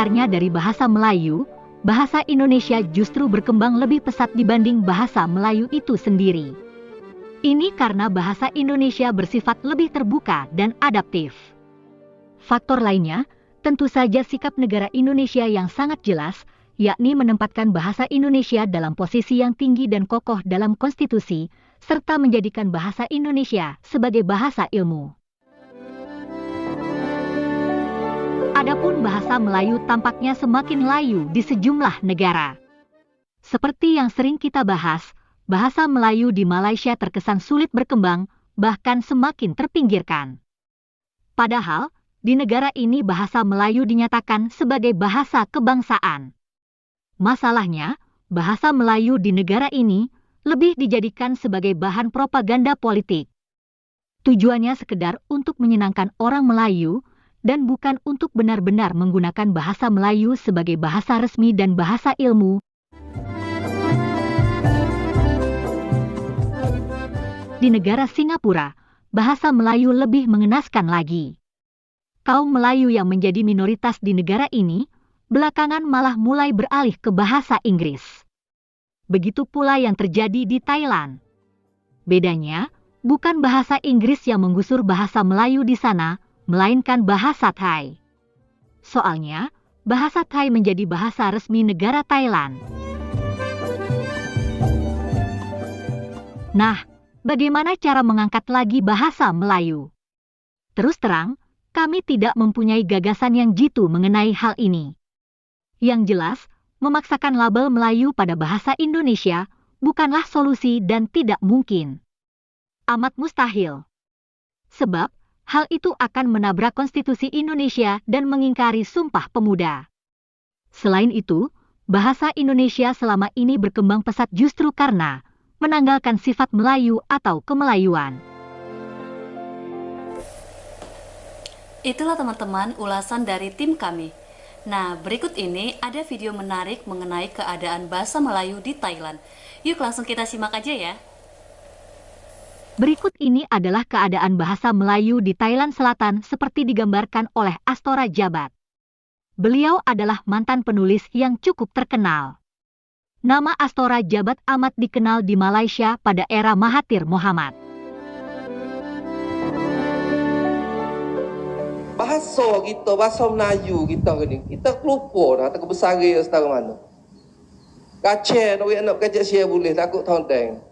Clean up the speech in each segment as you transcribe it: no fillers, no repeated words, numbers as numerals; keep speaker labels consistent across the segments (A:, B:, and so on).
A: akarnya dari bahasa Melayu, bahasa Indonesia justru berkembang lebih pesat dibanding bahasa Melayu itu sendiri. Ini karena bahasa Indonesia bersifat lebih terbuka dan adaptif. Faktor lainnya, tentu saja sikap negara Indonesia yang sangat jelas, yakni menempatkan bahasa Indonesia dalam posisi yang tinggi dan kokoh dalam konstitusi, serta menjadikan bahasa Indonesia sebagai bahasa ilmu. Adapun bahasa Melayu tampaknya semakin layu di sejumlah negara. Seperti yang sering kita bahas, bahasa Melayu di Malaysia terkesan sulit berkembang, bahkan semakin terpinggirkan. Padahal, di negara ini bahasa Melayu dinyatakan sebagai bahasa kebangsaan. Masalahnya, bahasa Melayu di negara ini lebih dijadikan sebagai bahan propaganda politik. Tujuannya sekedar untuk menyenangkan orang Melayu, dan bukan untuk benar-benar menggunakan bahasa Melayu sebagai bahasa resmi dan bahasa ilmu. Di negara Singapura, bahasa Melayu lebih mengenaskan lagi. Kaum Melayu yang menjadi minoritas di negara ini, belakangan malah mulai beralih ke bahasa Inggris. Begitu pula yang terjadi di Thailand. Bedanya, bukan bahasa Inggris yang menggusur bahasa Melayu di sana, melainkan bahasa Thai. Soalnya, bahasa Thai menjadi bahasa resmi negara Thailand. Nah, bagaimana cara mengangkat lagi bahasa Melayu? Terus terang, kami tidak mempunyai gagasan yang jitu mengenai hal ini. Yang jelas, memaksakan label Melayu pada bahasa Indonesia bukanlah solusi dan tidak mungkin. Amat mustahil. Sebab, hal itu akan menabrak konstitusi Indonesia dan mengingkari Sumpah Pemuda. Selain itu, bahasa Indonesia selama ini berkembang pesat justru karena menanggalkan sifat Melayu atau kemelayuan.
B: Itulah teman-teman ulasan dari tim kami. Nah, berikut ini ada video menarik mengenai keadaan bahasa Melayu di Thailand. Yuk langsung kita simak aja ya.
A: Berikut ini adalah keadaan bahasa Melayu di Thailand Selatan seperti digambarkan oleh Astora Jabat. Beliau adalah mantan penulis yang cukup terkenal. Nama Astora Jabat amat dikenal di Malaysia pada era Mahathir Mohamad.
C: Bahasa kita, bahasa Melayu kita ni, kita lupa dah tak besar setara mana. Kacau nak kacau siapa boleh takut tonteng.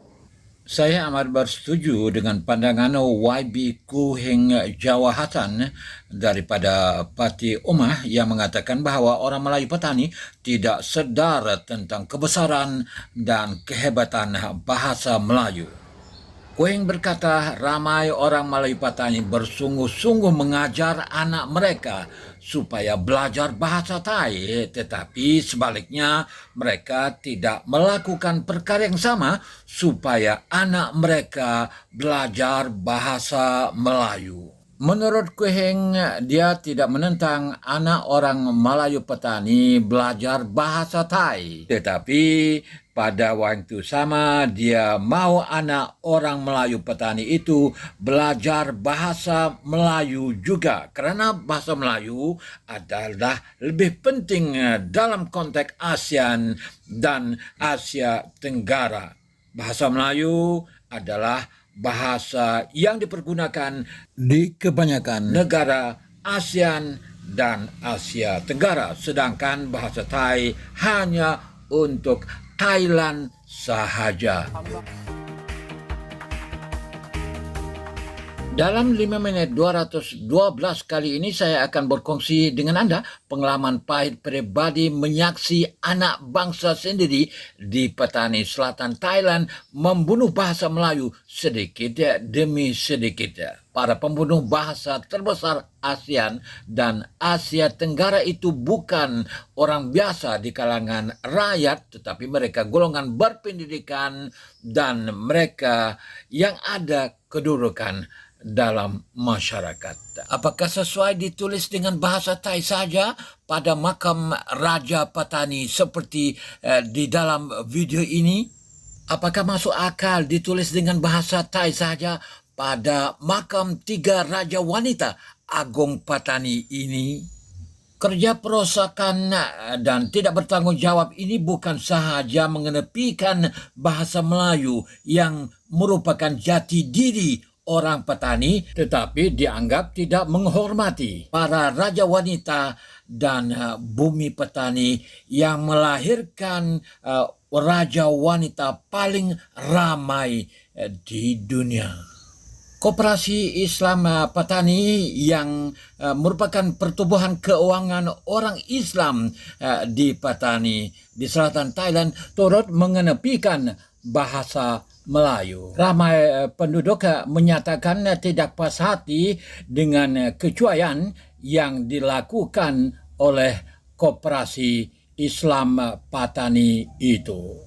D: Saya amat bersetuju dengan pandangan YB Kuhing Jawa Hasan daripada Parti Ummah yang mengatakan bahawa orang Melayu petani tidak sedar tentang kebesaran dan kehebatan bahasa Melayu. Kuhing berkata ramai orang Melayu petani bersungguh-sungguh mengajar anak mereka supaya belajar bahasa Thai, tetapi sebaliknya mereka tidak melakukan perkara yang sama supaya anak mereka belajar bahasa Melayu. Menurut Kuhing, dia tidak menentang anak orang Melayu petani belajar bahasa Thai, tetapi pada waktu sama dia mau anak orang Melayu petani itu belajar bahasa Melayu juga, kerana bahasa Melayu adalah lebih penting dalam konteks ASEAN dan Asia Tenggara. Bahasa Melayu adalah bahasa yang dipergunakan di kebanyakan negara ASEAN dan Asia Tenggara, sedangkan bahasa Thai hanya untuk Thailand sahaja. Dalam 5 menit 212 kali ini saya akan berkongsi dengan anda pengalaman pahit pribadi menyaksi anak bangsa sendiri di petani selatan Thailand membunuh bahasa Melayu sedikit demi sedikit. Para pembunuh bahasa terbesar ASEAN dan Asia Tenggara itu bukan orang biasa di kalangan rakyat, tetapi mereka golongan berpendidikan dan mereka yang ada kedudukan dalam masyarakat. Apakah sesuai ditulis dengan bahasa Thai saja pada makam Raja Petani seperti di dalam video ini? Apakah masuk akal ditulis dengan bahasa Thai saja pada makam 3 raja wanita Agong Petani ini? Kerja perosakan dan tidak bertanggung jawab ini bukan sahaja mengenepikan bahasa Melayu yang merupakan jati diri orang petani, tetapi dianggap tidak menghormati para raja wanita dan bumi petani yang melahirkan raja wanita paling ramai di dunia. Koperasi Islam Petani yang merupakan pertubuhan keuangan orang Islam di Petani di selatan Thailand turut mengenepikan bahasa Melayu. Ramai penduduk menyatakan tidak puas hati dengan kecuaian yang dilakukan oleh Koperasi Islam Petani itu.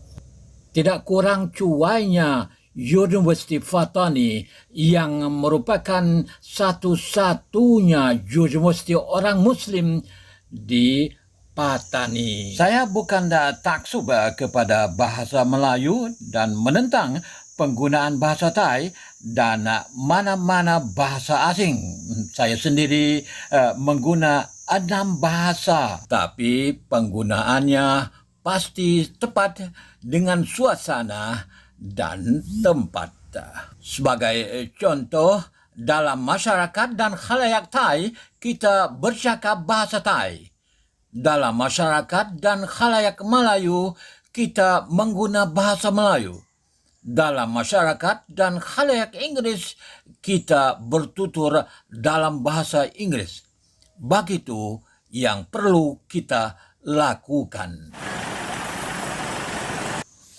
D: Tidak kurang cuainya Universiti Fatani yang merupakan satu-satunya universiti orang Muslim di Patani. Saya bukan taksub kepada bahasa Melayu dan menentang penggunaan bahasa Thai dan mana-mana bahasa asing. Saya sendiri mengguna 6 bahasa, tapi penggunaannya pasti tepat dengan suasana dan tempat. Sebagai contoh, dalam masyarakat dan khalayak Thai, kita bercakap bahasa Thai. Dalam masyarakat dan khalayak Melayu, kita mengguna bahasa Melayu. Dalam masyarakat dan khalayak Inggris, kita bertutur dalam bahasa Inggris. Begitu yang perlu kita lakukan.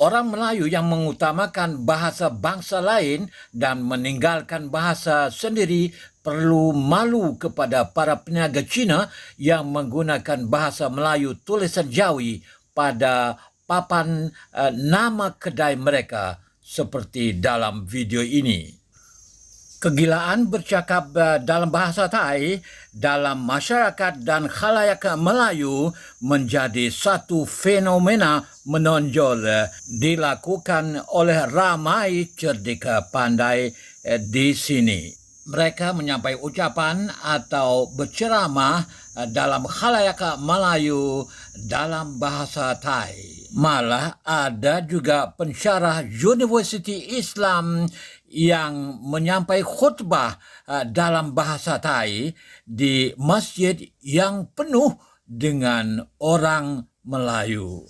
D: Orang Melayu yang mengutamakan bahasa bangsa lain dan meninggalkan bahasa sendiri perlu malu kepada para peniaga Cina yang menggunakan bahasa Melayu tulisan Jawi pada papan nama kedai mereka seperti dalam video ini. Kegilaan bercakap dalam bahasa Thai dalam masyarakat dan khalayak Melayu menjadi satu fenomena menonjol dilakukan oleh ramai cerdik pandai di sini. Mereka menyampaikan ucapan atau berceramah dalam khalayak Melayu dalam bahasa Thai. Malah ada juga pensyarah Universiti Islam yang menyampaikan khutbah dalam bahasa Thai di masjid yang penuh dengan orang Melayu.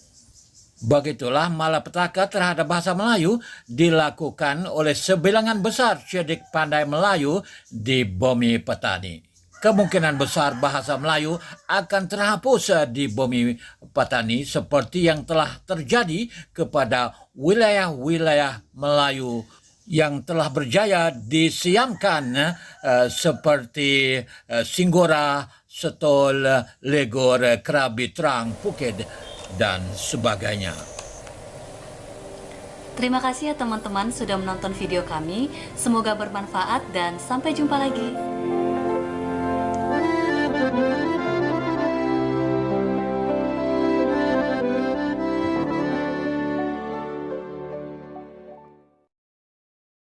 D: Begitulah malapetaka terhadap bahasa Melayu dilakukan oleh sebilangan besar cerdik pandai Melayu di bumi Petani. Kemungkinan besar bahasa Melayu akan terhapus di bumi Petani seperti yang telah terjadi kepada wilayah-wilayah Melayu yang telah berjaya disiamkan seperti Singgora, Setol, Legor, Krabi Terang, Phuket, dan sebagainya.
B: Terima kasih ya teman-teman sudah menonton video kami. Semoga bermanfaat dan sampai jumpa lagi.